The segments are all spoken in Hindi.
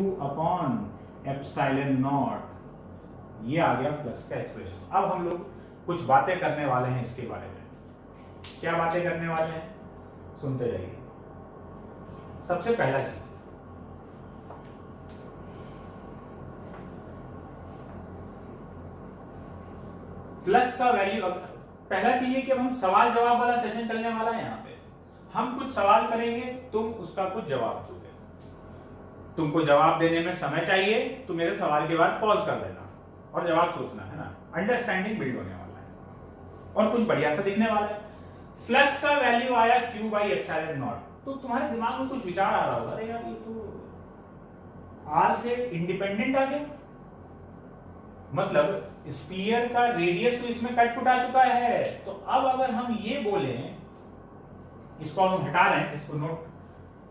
अपॉन एप्सिलॉन नॉट, ये आ गया फ्लक्स का एक्सप्रेशन। अब हम लोग कुछ बातें करने वाले हैं इसके बारे में। क्या बातें करने वाले हैं, सुनते जाइए। सबसे पहला चीज, फ्लक्स का वैल्यू। पहला चीज है कि अब हम सवाल जवाब वाला सेशन चलने वाला है। यहाँ पे हम कुछ सवाल करेंगे, तुम उसका कुछ जवाब दोगे। तुमको जवाब देने में समय चाहिए, तो मेरे सवाल के बाद पॉज कर देना और जवाब सोचना है ना। अंडरस्टैंडिंग बिल्ड होने वाला है और कुछ बढ़िया सा दिखने वाला है। फ्लक्स का वैल्यू आया Q बाई एप्सिलॉन नॉट। तो तुम्हारे दिमाग में कुछ विचार आ रहा होगा, अरे यार ये तो R से इंडिपेंडेंट आ गया, मतलब स्फीयर का रेडियस तो इसमें कट पुट आ चुका है। तो अब अगर हम ये बोले, इसको हम हटा रहे हैं, इसको नोट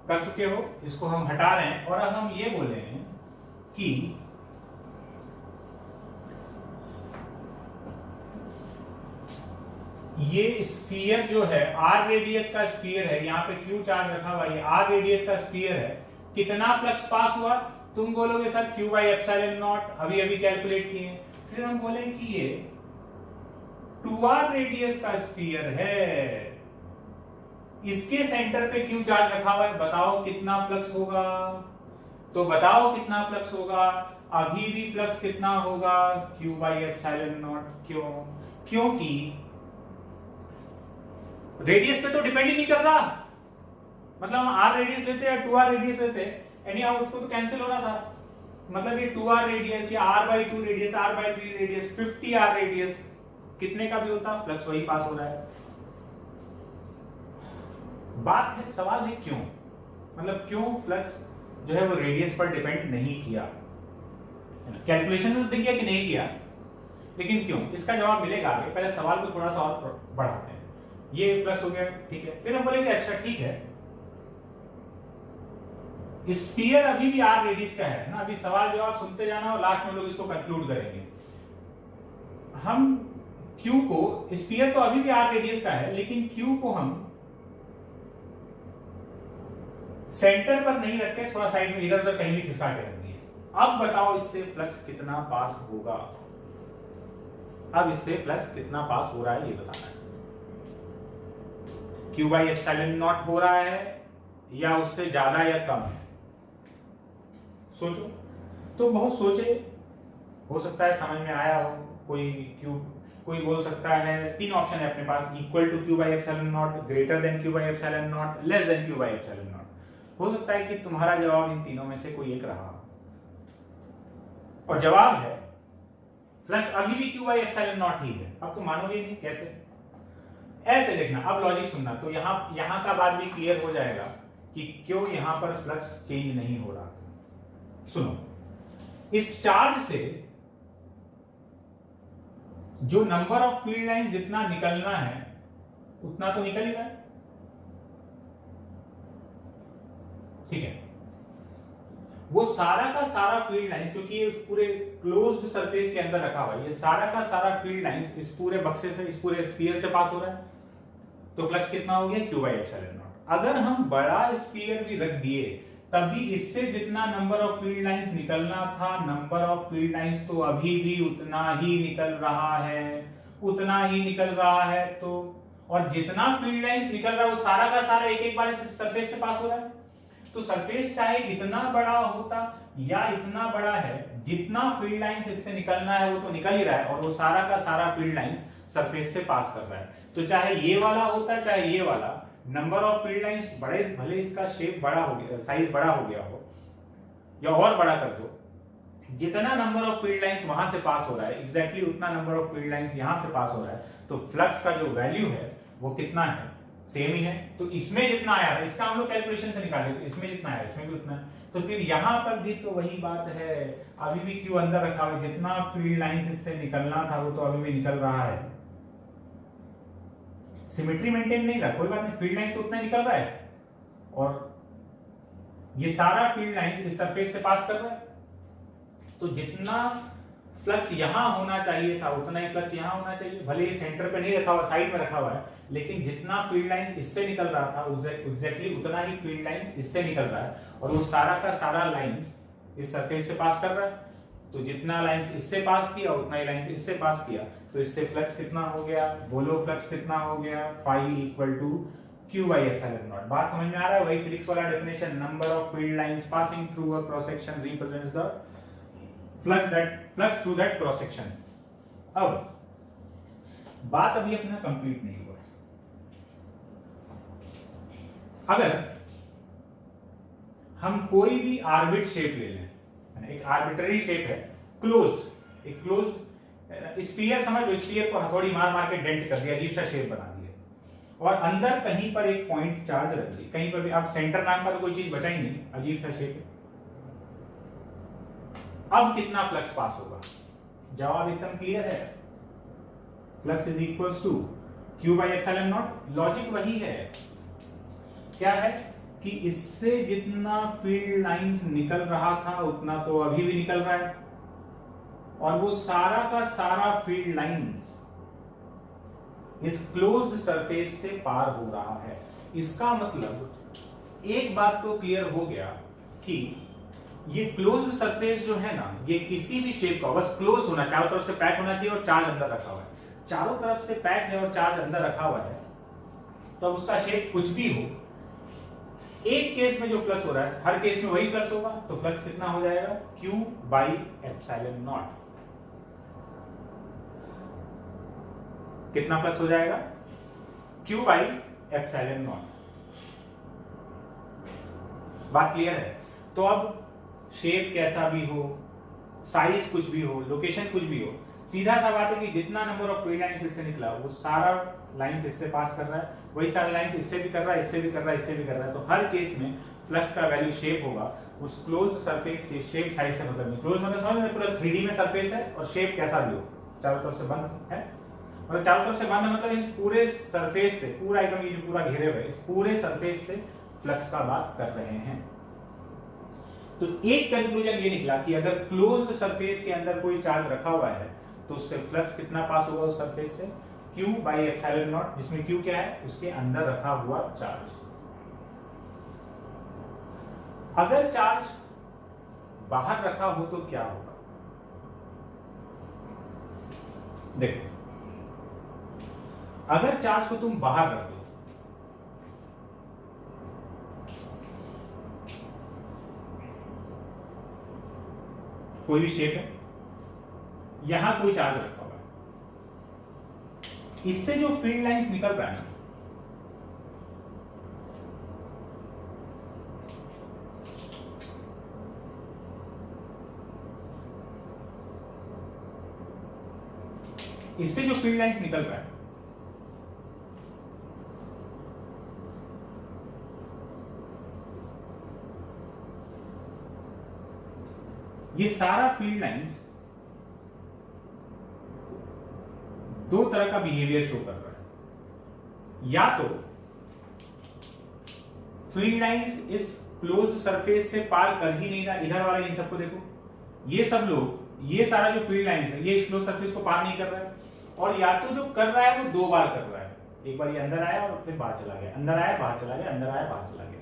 कर चुके हो, इसको हम हटा रहे हैं, और अब हम ये बोले कि ये स्फीयर जो है R रेडियस का स्फीयर है, यहाँ पे Q चार्ज रखा हुआ, ये R रेडियस का स्फीयर है, कितना फ्लक्स पास हुआ? तुम बोलोगे sir Q by epsilon not, अभी अभी कैलकुलेट किए। फिर हम बोले कि ये 2R रेडियस का स्फीयर है, इसके सेंटर पे Q चार्ज रखा हुआ है, बताओ कितना फ्लक्स होगा? तो बताओ कितना फ्लक्स होगा? अभी भी फ्लक्स कितना होगा? Q by epsilon not. क्यों? क्योंकि रेडियस पे तो डिपेंड ही नहीं कर रहा। मतलब हम R रेडियस लेते या 2R रेडियस लेते, एनी हाउ उसको तो कैंसिल हो रहा था। मतलब ये 2R रेडियस या R by 2 radius, R by 3 radius, 50R radius, कितने का भी होता फ्लक्स वही पास हो रहा है। बात है, सवाल है क्यों, मतलब क्यों फ्लक्स जो है वो रेडियस पर डिपेंड नहीं किया। कैलकुलेशन तो किया कि नहीं किया, लेकिन क्यों, इसका जवाब मिलेगा आगे। पहले सवाल को थोड़ा सा और बढ़ाते हैं। ये फ्लक्स हो गया, ठीक है। फिर हम बोलेंगे अच्छा ठीक है, स्फीयर अभी भी R रेडियस का है ना। अभी सवाल जवाब सुनते जाना और लास्ट में लोग इसको कंक्लूड करेंगे। हम Q को, स्फीयर तो अभी भी R रेडियस का है, लेकिन Q को हम सेंटर पर नहीं रख के थोड़ा साइड में इधर उधर कहीं भी खिसका के रख दिए। अब बताओ इससे फ्लक्स कितना पास होगा? अब इससे फ्लक्स कितना पास हो रहा है ये बताना है। Q बाई एप्सिलॉन नॉट हो रहा है या उससे ज्यादा या कम है? सोचो, तो बहुत सोचे, हो सकता है समझ में आया हो। कोई बोल सकता है, तीन ऑप्शन है अपने पास, equal to Q by epsilon naught, greater than Q by epsilon naught, less than Q by epsilon naught. हो सकता है कि तुम्हारा जवाब इन तीनों में से कोई एक रहा, और जवाब है फ्लक्स अभी भी Q बाई एप्सिलॉन नॉट ही है। अब तुम मानोगे नहीं, कैसे? ऐसे देखना, अब लॉजिक सुनना, तो यहां का बात भी क्लियर हो जाएगा कि क्यों यहां पर फ्लक्स चेंज नहीं हो रहा। सुनो, इस चार्ज से जो नंबर ऑफ फील्ड लाइन जितना निकलना है उतना तो निकल ही रहा है, ठीक है। वो सारा का सारा फील्ड लाइंस, क्योंकि ये पूरे क्लोज्ड सरफेस के अंदर रखा हुआ है, ये सारा का सारा फील्ड लाइंस इस पूरे बक्से से, इस पूरे स्फीयर से पास हो रहा है। तो फ्लक्स कितना हो गया? Q by epsilon not. अगर हम बड़ा स्फीयर भी रख दिए, तभी इससे जितना नंबर ऑफ फील्ड लाइंस निकलना था, नंबर ऑफ फील्ड लाइंस तो अभी भी उतना ही निकल रहा है, उतना ही निकल रहा है। तो और जितना फील्ड लाइंस निकल रहा है वो सारा का सारा एक एक बार इस सरफेस से पास हो रहा है। तो सरफेस चाहे इतना बड़ा होता या इतना बड़ा है, जितना फील्ड लाइंस इससे निकलना है वो तो निकल ही रहा है, और वो सारा का सारा फील्ड लाइंस सरफेस से पास कर रहा है। तो चाहे ये वाला होता चाहे ये वाला, नंबर ऑफ फील्ड लाइंस बड़े, भले इसका शेप बड़ा हो गया, साइज बड़ा हो गया हो, या और बड़ा कर दो, जितना नंबर ऑफ फील्ड लाइंस वहां से पास हो रहा है, एग्जैक्टली उतना नंबर ऑफ फील्ड लाइंस यहां से पास हो रहा है। तो फ्लक्स का जो वैल्यू है वो कितना है? सेम ही है। तो इसमें जितना आया था, इसका हम लोग कैलकुलेशन से निकाले, तो इसमें जितना आया इसमें भी उतना है। तो फिर यहां पर भी तो वही बात है, अभी भी Q अंदर रखा हुआ है, जितना फील्ड लाइंस इससे निकलना था वो तो अभी भी निकल रहा है। सिमेट्री मेंटेन नहीं रहा, कोई बात नहीं, फील्ड लाइंस तो उतना निकल रहा है, और ये सारा फील्ड लाइंस इस सरफेस से पास कर रहा है। तो जितना फ्लक्स यहां होना चाहिए था उतना ही फ्लक्स यहां होना चाहिए। भले ये सेंटर पे नहीं रखा हुआ, साइड में रखा हुआ है, लेकिन जितना फील्ड लाइंस इससे निकल रहा था एग्जैक्टली उतना ही फील्ड लाइंस इससे निकल रहा है, और वो सारा का सारा लाइंस इस सरफेस से पास कर रहा है, तो जितना लाइंस इससे पास किया उतना ही लाइंस इससे पास किया, तो इससे फ्लक्स कितना हो गया, बोलो फ्लक्स कितना हो गया, phi equal to Q by epsilon naught। बात समझ में आ रहा है? वही फिजिक्स वाला definition, number of field lines passing through a cross section represents the flux through that cross section. अब बात अभी अपना कंप्लीट नहीं हुआ। अगर हम कोई भी आर्बिट शेप ले लें, एक आर्बिट्ररी शेप है, क्लोज्ड, एक क्लोज्ड स्फीयर समझ लो, स्फीयर को हथौड़ी मार मार के डेंट कर दिया, अजीब सा शेप बना दिया, और अंदर कहीं पर एक पॉइंट चार्ज रख दी, कहीं पर भी, अब सेंटर नाम का तो कोई चीज बचा ही नहीं, अजीब सा शेप है। अब कितना फ्लक्स पास होगा? जवाब एकदम क्लियर है, flux is equals to Q by epsilon naught। Logic वही है, क्या है कि इससे जितना फील्ड लाइंस निकल रहा था उतना तो अभी भी निकल रहा है, और वो सारा का सारा फील्ड लाइंस इस क्लोज्ड सरफेस से पार हो रहा है। इसका मतलब एक बात तो क्लियर हो गया कि ये क्लोज्ड सरफेस जो है ना, ये किसी भी शेप का, बस क्लोज होना, चारों तरफ से पैक होना चाहिए और चार्ज अंदर रखा हुआ है। चारों तरफ से पैक है और चार्ज अंदर रखा हुआ है, तो अब उसका शेप कुछ भी हो, एक केस में जो फ्लक्स हो रहा है हर केस में वही फ्लक्स होगा, तो फ्लक्स कितना हो जाएगा? Q by epsilon naught। कितना फ्लक्स हो जाएगा? Q by epsilon naught। बात क्लियर है? तो अब शेप कैसा भी हो, साइज कुछ भी हो, लोकेशन कुछ भी हो, सीधा सा बात है कि जितना नंबर ऑफ फील्ड लाइंस इससे निकला वो सारा लाइंस इससे पास कर रहा है, वही सारा लाइंस इससे भी कर रहा है, इससे भी कर रहा है, इससे भी कर रहा है, तो हर केस में फ्लक्स का वैल्यू शेप होगा उस क्लोज्ड सरफेस के शेप साइज से मतलब नहीं। क्लोज मतलब समझ में, पूरा 3D में सरफेस है और शेप कैसा भी हो, चारों तरफ से बंद है, और चारों तरफ से बंद है मतलब इस पूरे सरफेस से, पूरा एकदम ये जो पूरा घेरे हुए इस पूरे सरफेस से फ्लक्स का बात कर रहे हैं। तो एक कंक्लूजन ये निकला कि अगर क्लोज्ड सरफेस के अंदर कोई चार्ज रखा हुआ है तो उससे फ्लक्स कितना पास होगा उस सरफेस से? Q by epsilon naught, जिसमें Q क्या है? उसके अंदर रखा हुआ चार्ज। अगर चार्ज बाहर रखा हो तो क्या होगा? देखो, अगर चार्ज को तुम बाहर रख दो, कोई भी शेप है, यहां कोई चार्ज रखा हुआ है, इससे जो फील्ड लाइंस निकल रहा है ना, इससे जो फील्ड लाइंस निकल रहा है ये सारा फील्ड लाइंस दो तरह का बिहेवियर शो कर रहा है। या तो फील्ड लाइंस इस क्लोज्ड सरफेस से पार कर ही नहीं रहा, इधर वाला इन सबको देखो, ये सब लोग, ये सारा जो फील्ड लाइंस है ये इस क्लोज सरफेस को पार नहीं कर रहा है, और या तो जो कर रहा है वो दो बार कर रहा है, एक बार ये अंदर आया और फिर बाहर चला गया, अंदर आया बाहर चला गया, अंदर आया बाहर चला गया।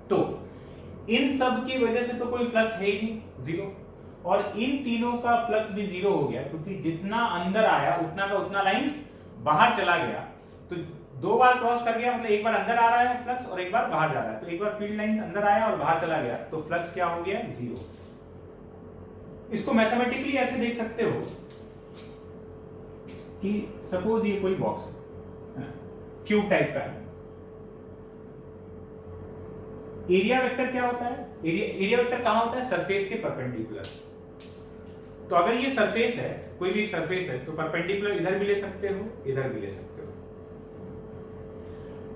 तो इन सब की वजह से तो कोई फ्लक्स है ही नहीं, जीरो, और इन तीनों का फ्लक्स भी जीरो हो गया, क्योंकि जितना अंदर आया उतना का उतना लाइंस बाहर चला गया। तो दो बार क्रॉस कर गया मतलब एक बार अंदर आ रहा है फ्लक्स और एक बार बाहर जा रहा है, तो एक बार फील्ड लाइंस अंदर आया और बाहर चला गया, तो फ्लक्स क्या हो गया? जीरो। इसको मैथमेटिकली ऐसे देख सकते हो कि सपोज ये कोई बॉक्स है, क्यूब टाइप का है, एरिया वेक्टर क्या होता है? एरिया वेक्टर कहां होता है? सरफेस के परपेंडिकुलर। तो अगर ये सरफेस है, कोई भी सरफेस है, तो परपेंडिकुलर इधर भी ले सकते हो, इधर भी ले सकते हो।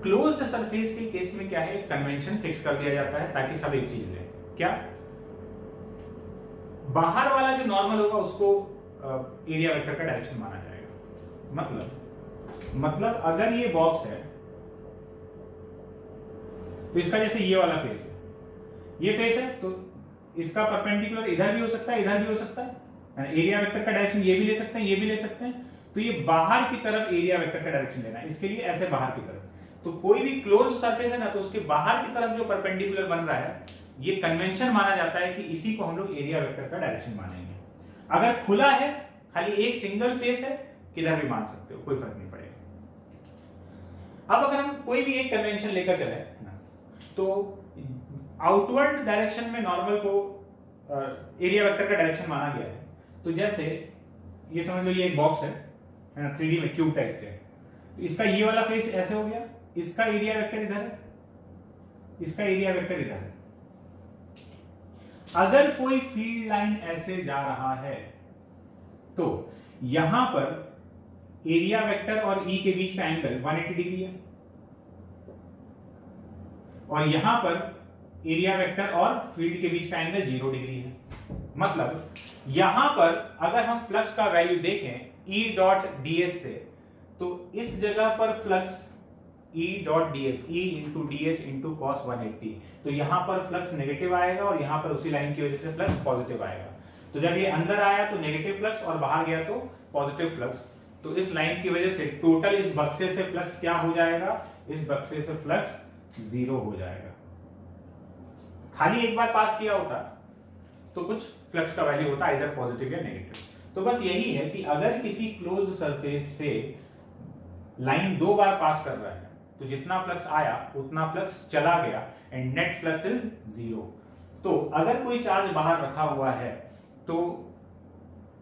क्लोज्ड सरफेस के केस में क्या है? कन्वेंशन फिक्स कर दिया जाता है ताकि सब एक चीज ले। क्या? बाहर वाला जो नॉर्मल होगा उसको एरिया वेक्टर का डायरेक्शन माना जाएगा। मतलब अगर ये बॉक्स है तो इसका जैसे ये वाला फेस है, ये फेस है, तो इसका परपेंडिकुलर इधर भी हो सकता है, इधर भी हो सकता है, एरिया वेक्टर का डायरेक्शन ये भी ले सकते हैं, ये भी ले सकते हैं, तो ये बाहर की तरफ एरिया वेक्टर का डायरेक्शन लेना है, इसके लिए ऐसे बाहर की तरफ। तो कोई भी क्लोज सरफेस है ना, तो उसके बाहर की तरफ जो परपेंडिकुलर बन रहा है ये कन्वेंशन माना जाता है कि इसी को हम लोग एरिया वेक्टर का डायरेक्शन मानेंगे। अगर खुला है, खाली एक सिंगल फेस है, किधर भी मान सकते हो, कोई फर्क नहीं पड़ेगा। अब अगर हम कोई भी एक कन्वेंशन लेकर चले ना, तो आउटवर्ड डायरेक्शन में नॉर्मल को एरिया वेक्टर का डायरेक्शन माना गया है। तो जैसे ये समझ लो ये एक बॉक्स है ना, 3D में क्यूब टाइप के, तो इसका ये वाला फेस ऐसे हो गया, इसका एरिया वेक्टर इधर है, इसका एरिया वेक्टर इधर है। अगर कोई फील्ड लाइन ऐसे जा रहा है तो यहां पर एरिया वेक्टर और ई के बीच का एंगल 180 डिग्री है, और यहां पर एरिया वेक्टर और फील्ड के बीच का एंगल 0 डिग्री है। मतलब यहां पर अगर हम फ्लक्स का वैल्यू देखें E डॉट ds से, तो इस जगह पर flux E dot ds, E into ds into cos 180, तो यहां पर फ्लक्स नेगेटिव आएगा और यहां पर उसी लाइन की वजह से फ्लक्स पॉजिटिव आएगा। तो जब ये अंदर आया तो नेगेटिव फ्लक्स और बाहर गया तो पॉजिटिव फ्लक्स। तो इस लाइन की वजह से टोटल इस बक्से से फ्लक्स क्या हो जाएगा, इस बक्से से फ्लक्स 0 हो जाएगा। खाली एक बार पास किया होता तो कुछ फ्लक्स का वैल्यू होता इधर पॉजिटिव या नेगेटिव। तो बस यही है कि अगर किसी क्लोज्ड सरफेस से लाइन 2 बार पास कर रहा है तो जितना फ्लक्स आया उतना फ्लक्स चला गया एंड नेट फ्लक्स इज 0। तो अगर कोई चार्ज बाहर रखा हुआ है तो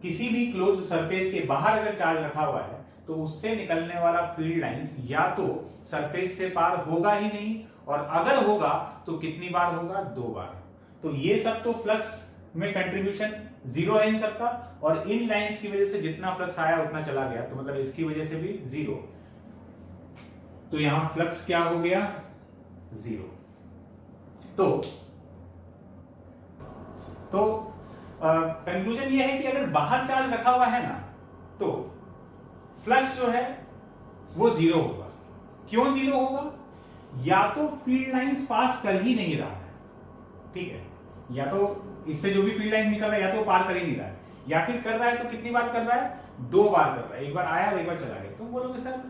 किसी भी क्लोज्ड सरफेस के बाहर अगर चार्ज रखा हुआ है तो उससे निकलने वाला फील्ड लाइंस या तो सरफेस से पार होगा ही नहीं, और अगर होगा तो कितनी बार होगा, 2 बार। तो ये सब तो फ्लक्स में कंट्रीब्यूशन 0 है इन सबका, और इन लाइंस की वजह से जितना फ्लक्स आया उतना चला गया, तो मतलब इसकी वजह से भी 0। तो यहां फ्लक्स क्या हो गया, 0। तो कंक्लूजन ये है कि अगर बाहर चार्ज रखा हुआ है ना तो फ्लक्स जो है वो 0 होगा। क्यों 0 होगा, या तो फील्ड लाइंस पास कर ही नहीं रहा है, ठीक है, या तो इससे जो भी फील्ड लाइन निकल रहा है या तो पार कर ही नहीं रहा है, या फिर कर रहा है तो कितनी बार कर रहा है, 2 बार कर रहा है। एक बार आया और एक बार चला गया। तो बोलोगे सर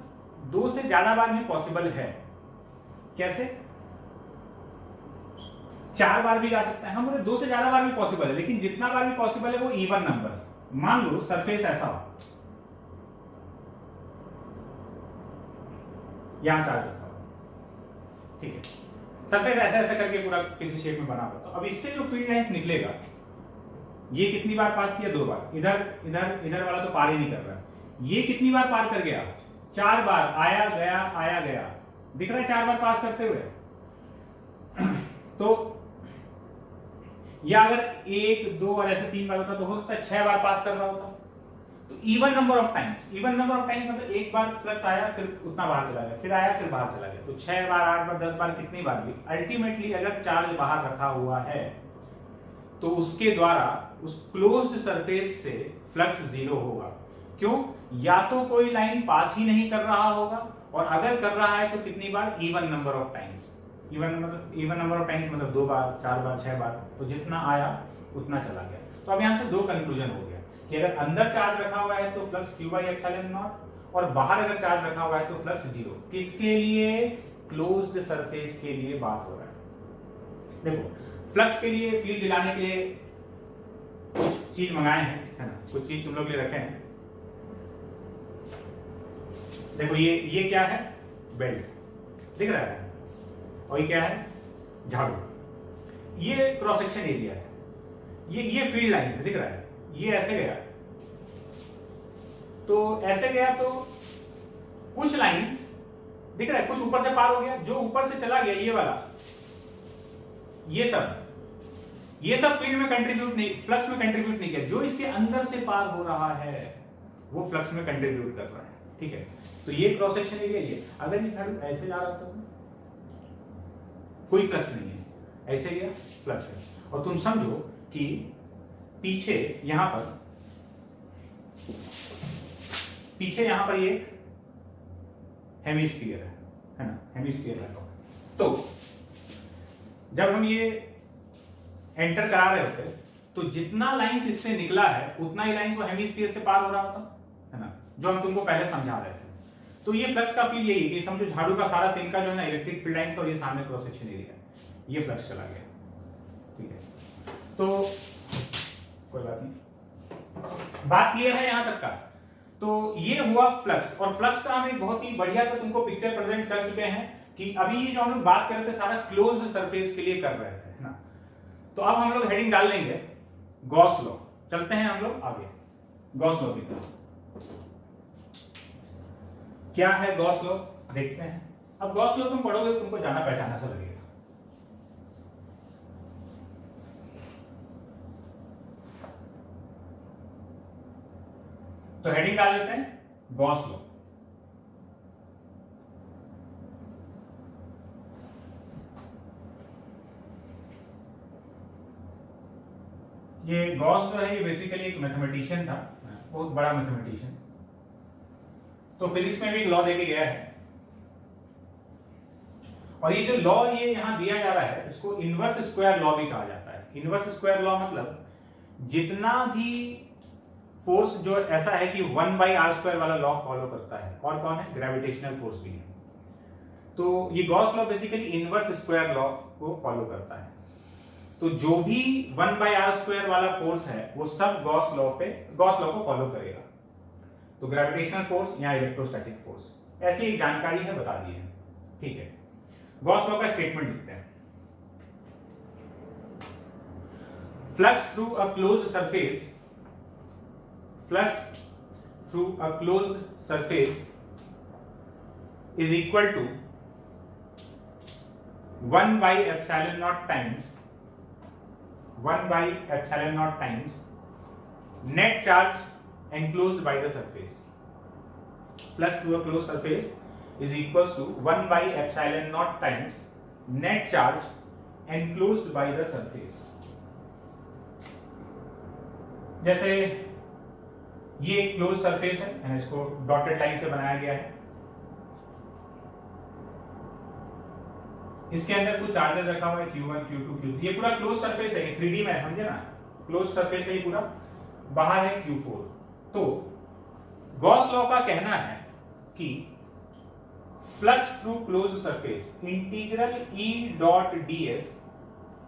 2 से ज्यादा बार भी पॉसिबल है, कैसे, 4 बार भी जा सकता है। हम बोले 2 से ज्यादा बार भी पॉसिबल है, लेकिन जितना बार भी पॉसिबल है वो इवन नंबर। मान लो सरफेस ऐसा हो, यहां चार्ज रखा हो, ठीक है, सरफेस ऐसा ऐसा करके पूरा किसी शेप में बना हुआ। तो अब इससे जो फील्ड लाइंस निकलेगा, ये कितनी बार पास किया, 2 बार। इधर इधर इधर वाला तो पार ही नहीं कर रहा है। ये कितनी बार पार कर गया, 4 बार, आया गया, दिख रहा है 4 बार पास करते हुए। तो या अगर 1, 2 और ऐसे 3 बार होता तो हो सकता है 6 बार पास कर रहा होता। तो इवन नंबर ऑफ टाइम्स मतलब एक बार फ्लक्स आया फिर उतना बाहर चला गया, फिर आया फिर बाहर चला गया। तो 6 बार, 8 बार, 10 बार, कितनी बार भी अल्टीमेटली अगर चार्ज बाहर रखा हुआ है तो उसके द्वारा उस क्लोज्ड सरफेस से फ्लक्स 0 होगा। क्यों, या तो कोई लाइन पास ही नहीं कर रहा होगा, और अगर कर रहा है तो कितनी बार, even number of times. Even number of times मतलब 2 बार, 4 बार, 6 बार, तो जितना आया उतना चला गया। तो अब यहां से 2 कंक्लूजन हो गया कि अगर अंदर चार्ज रखा हुआ है तो फ्लक्स Q/ε0, और बाहर अगर चार्ज रखा हुआ है तो फ्लक्स 0। किसके लिए, क्लोज्ड सरफेस के लिए बात हो रहा है। देखो फ्लक्स के लिए, फील्ड दिलाने के लिए कुछ चीज मंगाए हैं, है ना, कुछ चीज तुम लोग के लिए रखे हैं। देखो ये क्या है, बेल्ट दिख रहा है, और ये क्या है, झाड़ू। ये क्रॉस सेक्शन एरिया है, ये फील्ड लाइन से दिख रहा है। ये ऐसे गया तो कुछ लाइंस दिख रहा है, कुछ ऊपर से पार हो गया, जो ऊपर से चला गया ये वाला, ये सब फील्ड में कंट्रीब्यूट नहीं, फ्लक्स में कंट्रीब्यूट नहीं किया। जो इसके अंदर से पार हो रहा है वो फ्लक्स में कंट्रीब्यूट कर रहा है, ठीक है। तो ये क्रॉस सेक्शन एरिया ये। अगर ये झाड़ू ऐसे जा रहा था कोई फ्लक्स नहीं है, ऐसे गया फ्लक्स है। और तुम समझो कि पीछे यहां पर ये हेमिस्फीयर है ना, हेमिस्फीयर है। तो जब हम ये एंटर करा रहे होते तो जितना लाइंस इससे निकला है उतना ही लाइंस वो हेमिस्फीयर से पार हो रहा होता, है ना, जो हम तुमको पहले समझा रहे थे। तो ये फ्लक्स का फील्ड यही कि समझो झाड़ू का सारा तिनका जो है ना इलेक्ट्रिक फील्ड लाइंस, और ये सामने क्रॉस सेक्शन एरिया, ये फ्लक्स चला गया। ठीक है, तो कोई बात नहीं, बात क्लियर है यहां तक का। तो ये हुआ फ्लक्स, और फ्लक्स का हम एक बहुत ही बढ़िया सा तुमको पिक्चर प्रेजेंट कर चुके हैं कि अभी ये जो हम लोग बात कर रहे थे सारा क्लोज्ड सरफेस के लिए कर रहे थे, है ना। तो अब हम लोग हेडिंग डाल लेंगे गॉस लॉ। चलते हैं हम लोग आगे गॉस लॉ की तरफ। क्या है गॉस लॉ देखते हैं। अब गॉस लॉ तुम पढ़ोगे तो तुमको जाना पहचाना सा लगेगा। तो हेडिंग डाल लेते हैं गॉस लॉ। ये गॉस जो है ये बेसिकली एक मैथमेटिशियन था, बहुत बड़ा मैथमेटिशियन। तो फिजिक्स में भी एक लॉ देके गया है, और ये जो लॉ ये यहां दिया जा रहा है इसको इनवर्स स्क्वायर लॉ भी कहा जाता है। इनवर्स स्क्वायर लॉ मतलब जितना भी फोर्स जो ऐसा है कि 1/r² वाला लॉ फॉलो करता है, और कौन है, ग्रेविटेशनल फोर्स भी है। तो ये Gauss law basically inverse square law को फॉलो करता है। तो जो भी 1/r² वाला फोर्स है वो सब गॉस लॉ को फॉलो करेगा। तो ग्रेविटेशनल फोर्स या इलेक्ट्रोस्टैटिक फोर्स, ऐसी एक जानकारी है, बता दी है, ठीक है। गॉस लॉ का स्टेटमेंट लिखते हैं। Flux through a closed surface, flux through a closed surface is equal to 1/epsilon naught times net charge enclosed by the surface. Flux through a closed surface is equals to 1/epsilon naught times net charge enclosed by the surface. जैसे ये एक क्लोज सरफेस है, इसको डॉटेड लाइन से बनाया गया है। इसके अंदर कुछ चार्जेस रखा हुआ है Q1, Q2, Q3। ये पूरा क्लोज सरफेस है, ये 3D में है, समझे ना, क्लोज सरफेस है ये पूरा। बाहर है Q4। तो गॉस लॉ का कहना है कि flux through close surface integral E dot ds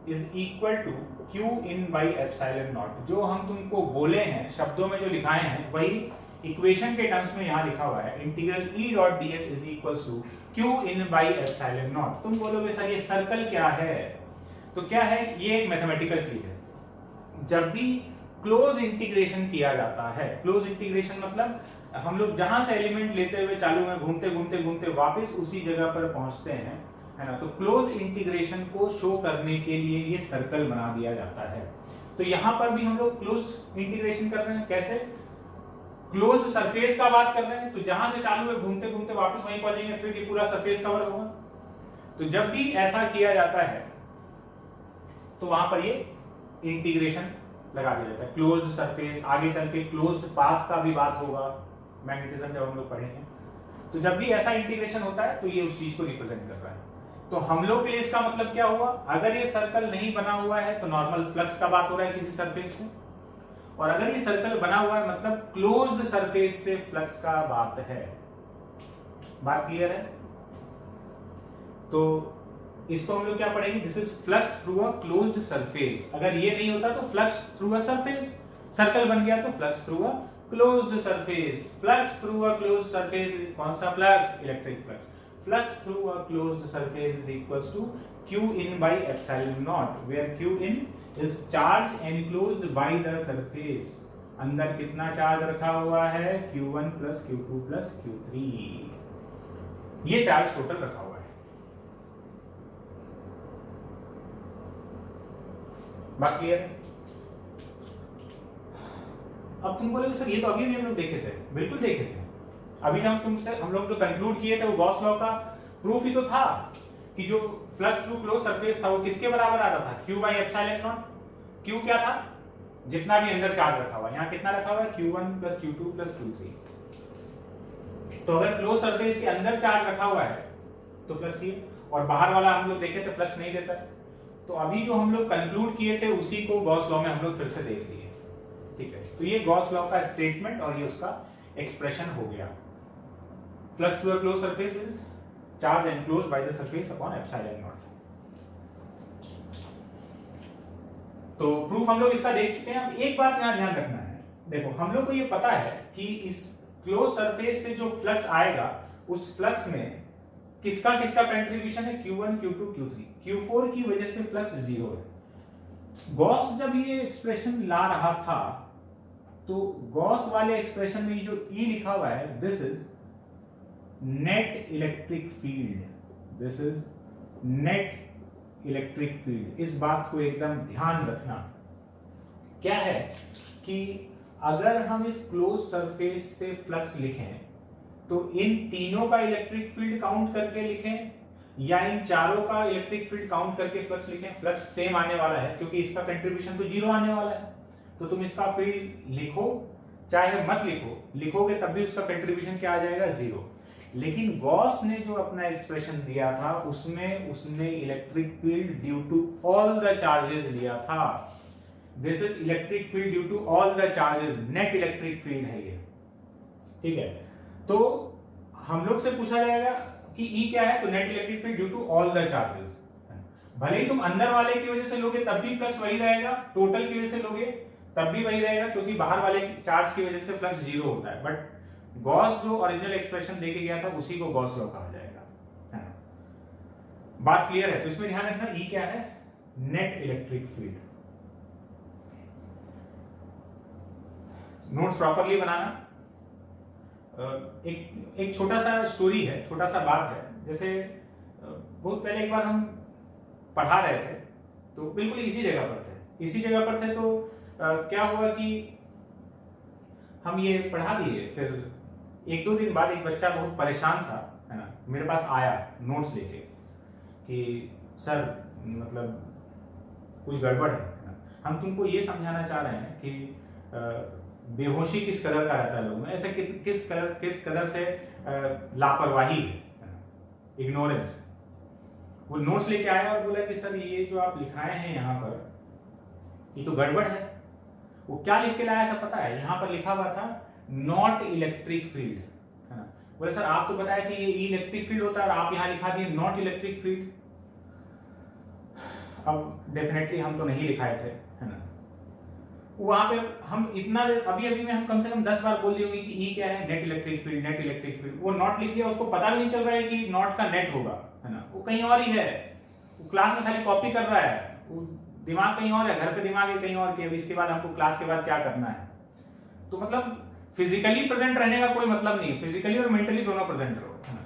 is equal to Q in by epsilon naught। जो हम तुमको बोले हैं, शब्दों में जो लिखाए हैं, वही इक्वेशन के टर्म्स में यहां लिखा हुआ है। Integral E dot ds is equal to Q in by epsilon naught। तुम बोलोगे सर ये सर्कल क्या है, तो क्या है, ये एक मैथमेटिकल चीज है। जब भी क्लोज इंटीग्रेशन किया जाता है, क्लोज इंटीग्रेशन मतलब हम लोग जहां से एलिमेंट लेते हुए चालू में घूमते घूमते घूमते वापस उसी जगह पर पहुंचते हैं, है ना। तो क्लोज इंटीग्रेशन को शो करने के लिए ये सर्कल बना दिया जाता है। तो यहां पर भी हम लोग क्लोज इंटीग्रेशन कर रहे हैं। कैसे, क्लोज सरफेस का बात कर रहे हैं, तो जहां से चालू है घूमते घूमते वापस वहीं पहुंचेंगे, फिर ये पूरा सरफेस कवर होगा। तो जब भी ऐसा किया जाता है तो वहां पर ये इंटीग्रेशन लगा दिया जाता है, क्लोज्ड सरफेस। आगे चल के क्लोज्ड पाथ का भी बात होगा मैग्नेटिज्म जब हम लोग पढ़ेंगे। तो जब भी ऐसा इंटीग्रेशन होता है तो ये उस चीज को रिप्रेजेंट कर रहा है। तो हम लोग के लिए इसका मतलब क्या हुआ, अगर ये सर्कल नहीं बना हुआ है तो नॉर्मल फ्लक्स का बात हो रहा है किसी सरफेस से, और अगर ये सर्कल बना हुआ है मतलब क्लोज्ड सरफेस से फ्लक्स का बात है। बात क्लियर है। तो इसको हम लोग क्या पढ़ेंगे, this is flux through a closed surface. अगर ये नहीं होता तो flux through a surface, circle बन गया तो flux through a closed surface. Flux through a closed surface, कौन सा flux, electric flux. Flux through a closed surface is equals to Q in by epsilon naught, where Q in is charge enclosed by the surface. अंदर कितना चार्ज रखा हुआ है, Q1 plus Q2 plus Q3। ये चार्ज टोटल रखा हुआ है। बात क्लियर है। अब तुम बोलोगे सर ये तो अभी भी हम लोग देखे थे। बिल्कुल देखे थे। अभी हम लोग जो कंक्लूड किए थे वो गॉस लॉ का प्रूफ ही तो था कि जो फ्लक्स थ्रू क्लोज सरफेस था वो किसके बराबर आ रहा था, Q by epsilon naught। Q क्या था, जितना भी अंदर चार्ज रखा हुआ है। यहाँ कितना रखा हुआ है, Q1 plus Q2 plus Q3। तो अगर क्लोज सरफेस के अंदर चार्ज रखा हुआ है तो फ्लक्स ये, और बाहर वाला हम लोग देखे थे फ्लक्स नहीं देता है। तो अभी जो हम लोग कंक्लूड किए थे उसी को गॉस लॉ में हम लोग फिर से देख लिए, ठीक है। तो ये गॉस लॉ का स्टेटमेंट और ये उसका एक्सप्रेशन हो गया। Flux through a closed surface is charge enclosed by the surface upon epsilon naught। तो प्रूफ हम लोग इसका देख चुके हैं। अब एक बात यहाँ ध्यान रखना है, देखो हम लोग को ये पता है कि इस क्लोज सरफेस से जो फ्लक्स आएगा उस फ्लक्स में किसका किसका कंट्रीब्यूशन है, Q1 Q2 Q3, Q4 की वजह से फ्लक्स जीरो है। गॉस जब ये एक्सप्रेशन ला रहा था तो गॉस वाले एक्सप्रेशन में जो E लिखा हुआ है, this is net electric field, this is net electric field. इस बात को एकदम ध्यान रखना। क्या है कि अगर हम इस क्लोज सरफेस से फ्लक्स लिखें तो इन तीनों का इलेक्ट्रिक फील्ड काउंट करके लिखें या इन चारों का इलेक्ट्रिक फील्ड काउंट करके फ्लक्स लिखें, फ्लक्स सेम आने वाला है क्योंकि इसका कंट्रीब्यूशन तो जीरो आने वाला है। तो तुम इसका फील्ड लिखो चाहे मत लिखो, लिखोगे तब भी उसका कंट्रीब्यूशन क्या आ जाएगा, जीरो। लेकिन गॉस ने जो अपना एक्सप्रेशन दिया था उसमें उसने electric field due to all the charges लिया था। This is electric field due to all the charges, net electric field है ये, ठीक है। तो हम लोग से पूछा जाएगा कि E क्या है, तो net electric field due to all the charges. भले ही तुम अंदर वाले की वजह से लोगे तब भी फ्लक्स वही रहेगा, टोटल की वजह से लोगे तब भी वही रहेगा क्योंकि बाहर वाले चार्ज की वजह से फ्लक्स जीरो होता है। बट गॉस जो ओरिजिनल एक्सप्रेशन देके गया था उसी को गॉस लॉ कहा जाएगा, है ना। बात क्लियर है? तो इसमें ध्यान रखना E क्या है, net electric field. Notes properly बनाना। एक छोटा सा स्टोरी है, छोटा सा बात है। जैसे बहुत पहले एक बार हम पढ़ा रहे थे तो बिल्कुल इसी जगह पर थे तो क्या हुआ कि हम ये पढ़ा दिए, फिर एक दो दिन बाद एक बच्चा बहुत परेशान सा, है ना, मेरे पास आया नोट्स लेके कि सर मतलब कुछ गड़बड़ है ना, हम तुमको ये समझाना चाह रहे हैं कि बेहोशी किस कदर का रहता है लोगों में, ऐसे किस कदर से लापरवाही है, इग्नोरेंस। वो नोट्स लेके आया और बोला कि सर ये जो आप लिखाए हैं यहाँ पर ये तो गड़बड़ है। वो क्या लिख के लाया था पता है? यहाँ पर लिखा हुआ था नॉट इलेक्ट्रिक फील्ड, है ना। बोले सर आप तो बताया कि ये इलेक्ट्रिक फील्ड होता है और आप यहाँ लिखा दिए नॉट इलेक्ट्रिक फील्ड। अब डेफिनेटली हम तो नहीं लिखाए थे, है ना। वहां पे हम इतना अभी में हम कम से कम 10 बार बोल दिए होंगे कि E क्या है, net electric field, net electric field. वो नॉट लिख लिया, उसको पता भी नहीं चल रहा है कि नॉट का नेट होगा, है ना। वो कहीं और ही है, वो क्लास में खाली कॉपी कर रहा है, वो दिमाग कहीं और है, घर पे दिमाग है कहीं और के। अभी इसके बाद हमको क्लास के बाद क्या करना है। तो मतलब फिजिकली प्रेजेंट रहने का कोई मतलब नहीं, फिजिकली और मेंटली दोनों प्रेजेंट रहो, है ना।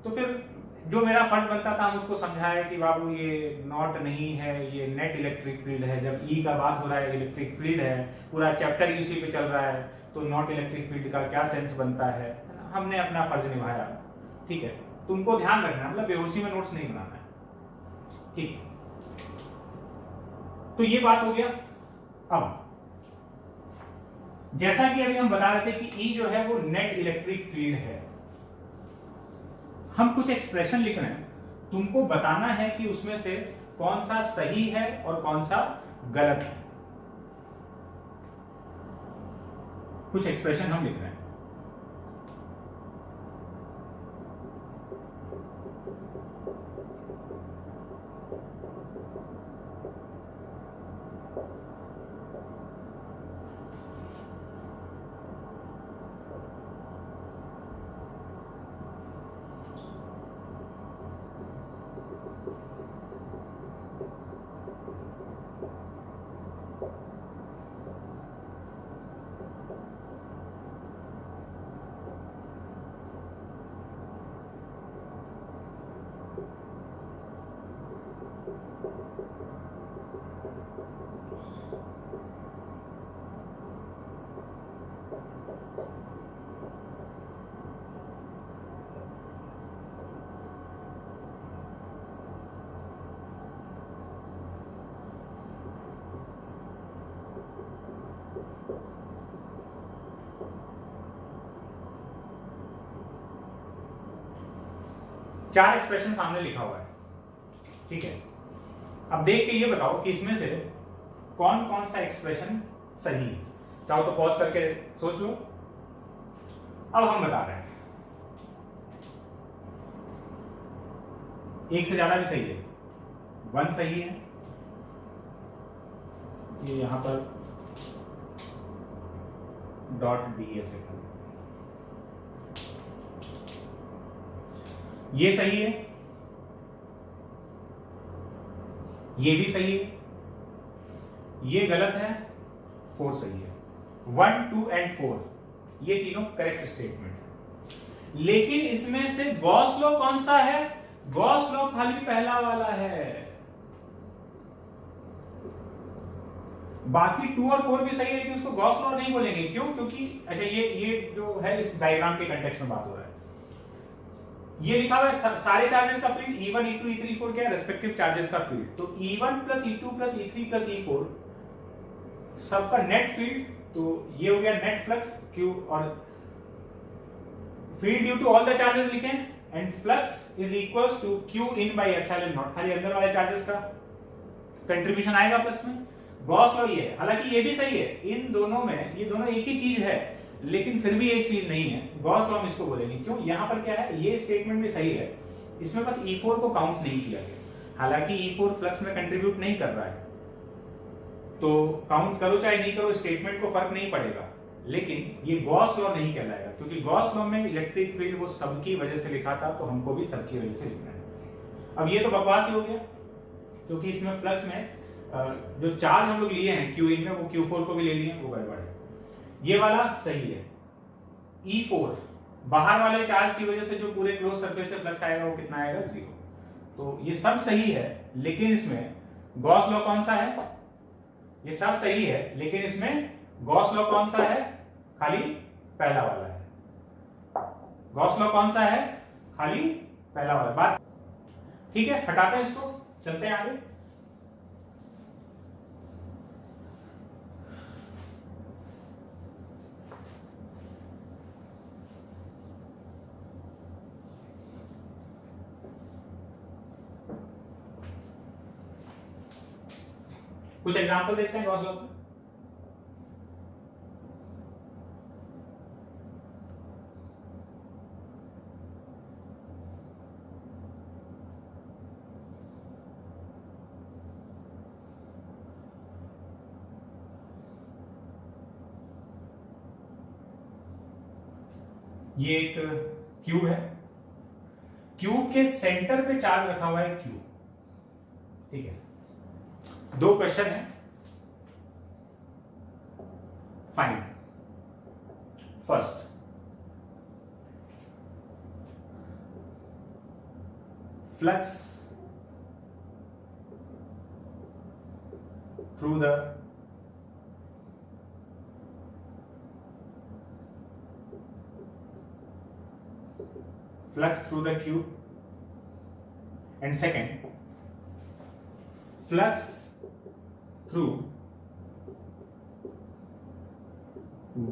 तो फिर जो मेरा फर्ज बनता था हम उसको समझाया कि बाबू ये नॉट नहीं है, ये नेट इलेक्ट्रिक फील्ड है। जब E का बात हो रहा है, इलेक्ट्रिक फील्ड है, पूरा चैप्टर इसी पे चल रहा है, तो नॉट इलेक्ट्रिक फील्ड का क्या सेंस बनता है। हमने अपना फर्ज निभाया, ठीक है। तुमको ध्यान रखना, मतलब बेहोशी में नोट्स नहीं बनाना है, ठीक है। तो ये बात हो गया। अब जैसा कि अभी हम बता रहे थे कि E जो है वो नेट इलेक्ट्रिक फील्ड है, हम कुछ एक्सप्रेशन लिख रहे हैं, तुमको बताना है कि उसमें से कौन सा सही है और कौन सा गलत है। कुछ एक्सप्रेशन हम लिख रहे हैं। चार एक्सप्रेशन सामने लिखा हुआ है, ठीक है। अब देख के ये बताओ कि इसमें से कौन कौन सा एक्सप्रेशन सही है। चाहो तो पॉज करके सोच लो। अब हम बता रहे हैं, एक से ज्यादा भी सही है, 1 सही है, ये यहां पर डॉट डी ऐसे कर, ये सही है, ये भी सही है, ये गलत है, 4 सही है। 1, 2 एंड 4 ये तीनों करेक्ट स्टेटमेंट है। लेकिन इसमें से गॉस लॉ कौन सा है? गॉस लॉ खाली पहला वाला है, बाकी 2 और 4 भी सही है, लेकिन उसको गॉस लॉ नहीं बोलेंगे। क्यों? क्योंकि अच्छा ये जो है इस डायग्राम के कंटेक्स्ट में बात हो रहा है। ये लिखा हुआ है सारे चार्जेस का field E1, E2, E3, E4 क्या है? रेस्पेक्टिव चार्जेस का फील्ड। तो E1 plus E2 plus E3 plus E4 सबका नेट फील्ड, तो ये हो गया नेट फ्लक्स Q, और field due to all the charges लिखे, and flux is equals to Q in by epsilon naught, खाली अंदर वाले चार्जेस का कंट्रीब्यूशन आएगा फ्लक्स में। गॉस लॉ ये है। हालांकि ये भी सही है, इन दोनों में ये दोनों एक ही चीज है, लेकिन फिर भी एक चीज नहीं है। गॉस लॉ हम इसको बोलेंगे। क्यों? यहां पर क्या है, ये स्टेटमेंट भी सही है, इसमें बस E4 को काउंट नहीं किया गया। हालांकि E4 फ्लक्स में कंट्रीब्यूट नहीं कर रहा है, तो काउंट करो चाहे नहीं करो स्टेटमेंट को फर्क नहीं पड़ेगा, लेकिन ये गॉस लॉ नहीं कहलाएगा, क्योंकि गॉस लॉ में इलेक्ट्रिक फील्ड वो सबकी वजह से लिखा था, तो हमको भी सबकी वजह से लिखना है। अब ये तो बकवास ही हो गया, क्योंकि इसमें फ्लक्स में जो चार्ज हम लोग लिए हैं Q इन में, वो Q4 को भी ले लिए, वो गड़बड़ है। ये वाला सही है। E4 बाहर वाले चार्ज की वजह से जो पूरे क्लोज सरफेस से फ्लक्स आएगा वो कितना आएगा? 0। तो ये सब सही है, लेकिन इसमें गॉस लॉ कौन सा है? ये सब सही है, लेकिन इसमें गॉस लॉ कौन सा है? खाली पहला वाला है। गॉस लॉ कौन सा है? खाली पहला वाला। बात ठीक है, हटाते हैं इसको, चलते हैं आगे। कुछ एग्जांपल देखते हैं गॉस लॉ का। ये एक क्यूब है, क्यूब के सेंटर पे चार्ज रखा हुआ है Q, ठीक है। 2 क्वेश्चन है। Find first flux through the cube, and second flux through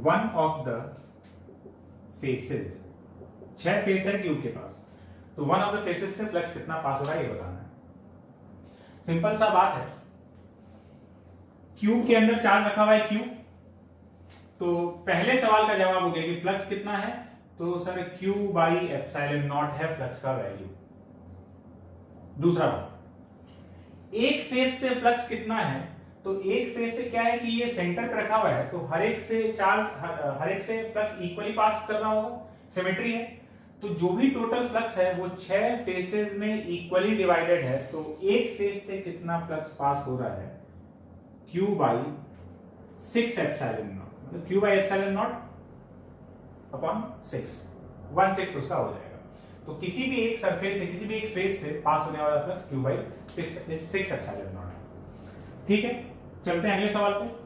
one of the faces। 6 face है क्यूब के पास, तो वन ऑफ द फेसेस से फ्लक्स कितना पास हो रहा है ये बताना है। सिंपल सा बात है, क्यूब के अंदर चार्ज रखा हुआ है Q, तो पहले सवाल का जवाब हो गया कि फ्लक्स कितना है, तो sir Q by epsilon not है फ्लक्स का वैल्यू। दूसरा बात, एक फेज से फ्लक्स कितना है, तो एक फेज से क्या है कि ये सेंटर पे रखा हुआ है, तो हर एक से फ्लक्स इक्वली पास कर रहा होगा, सिमेट्री है। तो जो भी टोटल फ्लक्स है वो 6 फेसेस में इक्वली डिवाइडेड है, तो एक फेज से कितना फ्लक्स पास हो रहा है, Q बाई 6 एप्सिलॉन नॉट, मतलब Q by epsilon not upon 6, 1/6 उसका हो जाएगा। तो किसी भी एक सरफेस से, किसी भी एक फेस से पास होने वाला flux Q by 6 epsilon not है। ठीक है, चलते हैं अगले सवाल पे।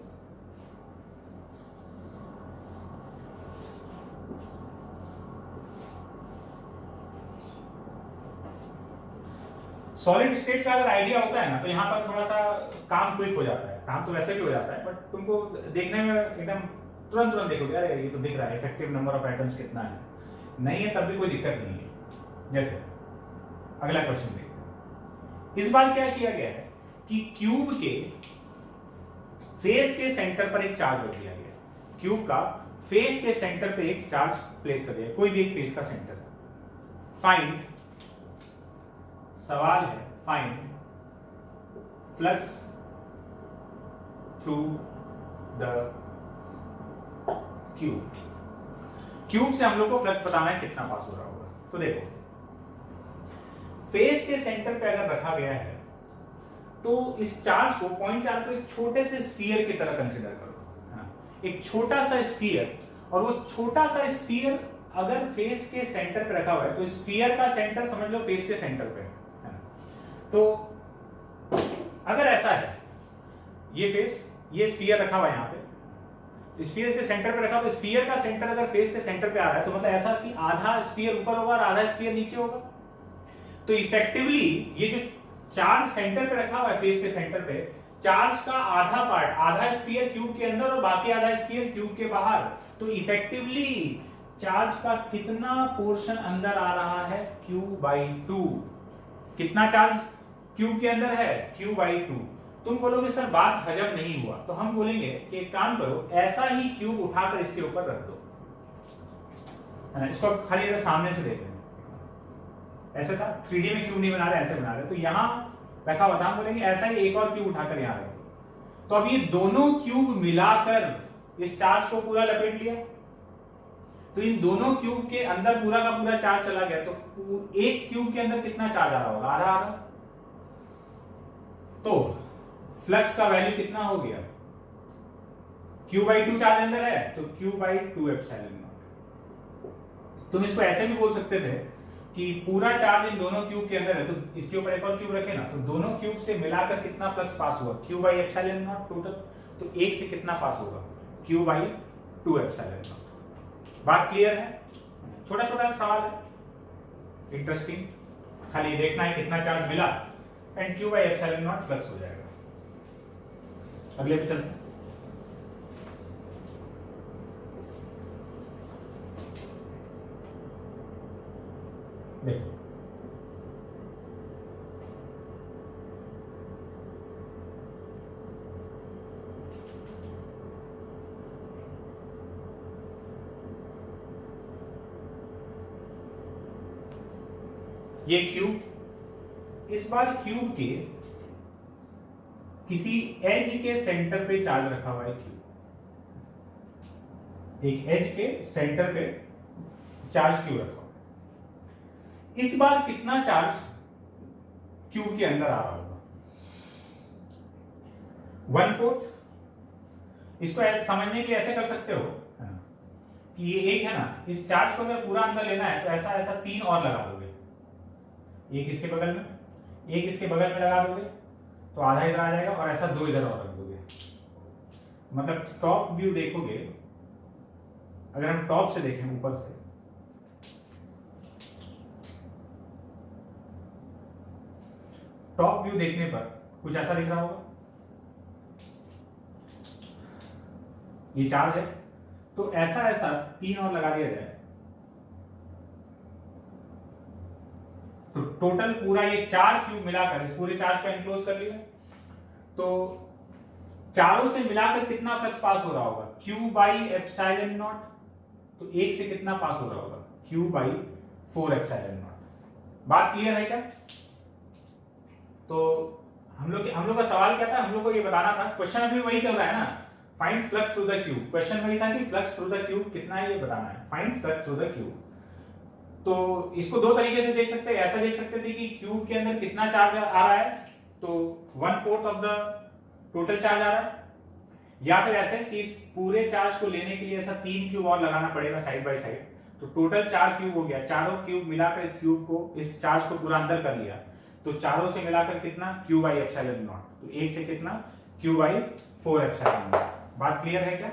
सॉलिड स्टेट का अगर आइडिया होता है ना, तो यहां पर थोड़ा सा काम क्विक हो जाता है। काम तो वैसे भी हो जाता है, बट तुमको देखने में एकदम तुरंत देखोगे, अरे ये तो दिख रहा है इफेक्टिव नंबर ऑफ एटम्स कितना है, नहीं है तब भी कोई दिक्कत नहीं है। जैसे अगला क्वेश्चन देखते हैं। इस बार क्या किया गया है कि क्यूब के फेस के सेंटर पर एक चार्ज रख दिया गया। क्यूब का फेस के सेंटर पे एक चार्ज प्लेस कर दिया, कोई भी एक फेस का सेंटर। फाइंड, सवाल है find flux through the cube. Cube से हम लोग को फ्लक्स बताना है कितना पास हो रहा होगा। तो देखो, फेस के सेंटर पे अगर रखा गया है तो इस चार्ज को, पॉइंट चार्ज को एक छोटे से स्फीयर की तरह कंसीडर करो, है ना? एक छोटा सा स्फीयर, और वो छोटा सा स्फीयर अगर फेस के सेंटर पे रखा हुआ है तो स्फीयर का सेंटर समझ लो फेस के सेंटर पे है ना? तो अगर ऐसा है, ये फेस, ये स्फीयर रखा हुआ है यहाँ पे, स्फीयर के सेंटर पे रखा, तो स्फीयर का सेंटर अगर फेस के सेंटर पे आ रहा है तो मतलब ऐसा कि आधा स्फीयर ऊपर होगा और आधा स्फीयर नीचे होगा। तो इफेक्टिवली ये जो चार्ज सेंटर पे रखा हुआ है फेस के सेंटर पे, चार्ज का आधा पार्ट, आधा स्फीयर क्यूब के अंदर और बाकी आधा स्फीयर क्यूब के बाहर। तो इफेक्टिवली चार्ज का कितना पोर्शन अंदर आ रहा है? Q/2। कितना चार्ज क्यूब के अंदर है? Q/2। तुम बोलोगे सर बात हजम नहीं हुआ, तो हम बोलेंगे कि एक काम करो, ऐसा ही क्यूब उठाकर इसके ऊपर रख दो, है ना? इसको खाली अगर सामने से देख रहे हैं, ऐसे था, 3D में क्यूब नहीं बना रहे, ऐसे बना रहे, तो यहां रखा हुआ था, हम बोलेंगे ऐसा ही एक और क्यूब उठाकर यहां रख दो। तो अब ये दोनों क्यूब मिलाकर इस चार्ज को पूरा लपेट लिया, तो इन दोनों क्यूब के अंदर पूरा का पूरा चार्ज चला गया। तो एक क्यूब के अंदर कितना चार्ज आ रहा होगा? आधा आधा। तो फ्लक्स का वैल्यू कितना हो गया? Q/2 चार्ज अंदर है तो Q/2 एप्सिलॉन नॉट। तुम इसको ऐसे भी बोल सकते थे कि पूरा चार्ज इन दोनों क्यूब के अंदर है, तो इसके ऊपर एक और क्यूब रखे ना, तो दोनों क्यूब से मिलाकर कितना फ्लक्स पास हुआ? Q/एप्सिलॉन नॉट टोटल। तो एक से कितना पास होगा? Q/2 epsilon not. बात क्लियर है? छोटा छोटा सवाल है, इंटरेस्टिंग, खाली देखना है कितना चार्ज मिला एंड Q/एप्सिलॉन नॉट फ्लक्स हो जाएगा। अगले पे चलते हैं। देखो, ये क्यूब, इस बार क्यूब के किसी एज के सेंटर पे चार्ज रखा हुआ है क्यूब, एक एज के सेंटर पे चार्ज क्यूब रखा हुआ है। इस बार कितना चार्ज क्यूब के अंदर आ रहा होगा? 1/4। इसको समझने के लिए ऐसे कर सकते हो कि ये एक है ना, इस चार्ज को अगर पूरा अंदर लेना है तो ऐसा ऐसा 3 और लगा दोगे, एक इसके बगल में, एक इसके बगल में लगा दोगे तो आधा इधर आ जाएगा, और ऐसा 2 इधर और रख दोगे। मतलब टॉप व्यू देखोगे, अगर हम टॉप से देखें, ऊपर से, टॉप व्यू देखने पर कुछ ऐसा दिख रहा होगा, ये चार्ज है, तो ऐसा ऐसा 3 और लगा दिया जाए तो टोटल पूरा ये 4 क्यूब मिलाकर इस पूरे चार्ज को एनक्लोज कर लिया, तो चारों से मिलाकर कितना फ्लक्स पास हो रहा होगा? Q/एप्सिलॉन नॉट। तो एक से कितना पास हो रहा होगा? Q/4 epsilon not. बात क्लियर है क्या? तो हम लोग का सवाल क्या था? हम लोग को ये बताना था, क्वेश्चन अभी वही चल रहा है ना, find flux through the cube. Question वही था कि फ्लक्स थ्रू द क्यूब कितना है ये बताना है, find flux through the cube. तो इसको दो तरीके से देख सकते हैं, ऐसा देख सकते थे कि क्यूब के अंदर कितना चार्ज आ रहा है, तो 1/4 ऑफ द टोटल चार्ज आ रहा है, या फिर ऐसे कि इस पूरे चार्ज को लेने के लिए ऐसा 3 क्यूब और लगाना पड़ेगा साइड बाय साइड, तो टोटल 4 क्यूब हो गया। चारों क्यूब मिलाकर इस क्यूब को, इस चार्ज को पूरा अंदर कर लिया, तो चारों से मिलाकर कितना? Q/एप्सिलॉन नॉट। तो एक से कितना? Q/4 epsilon not. बात क्लियर है क्या?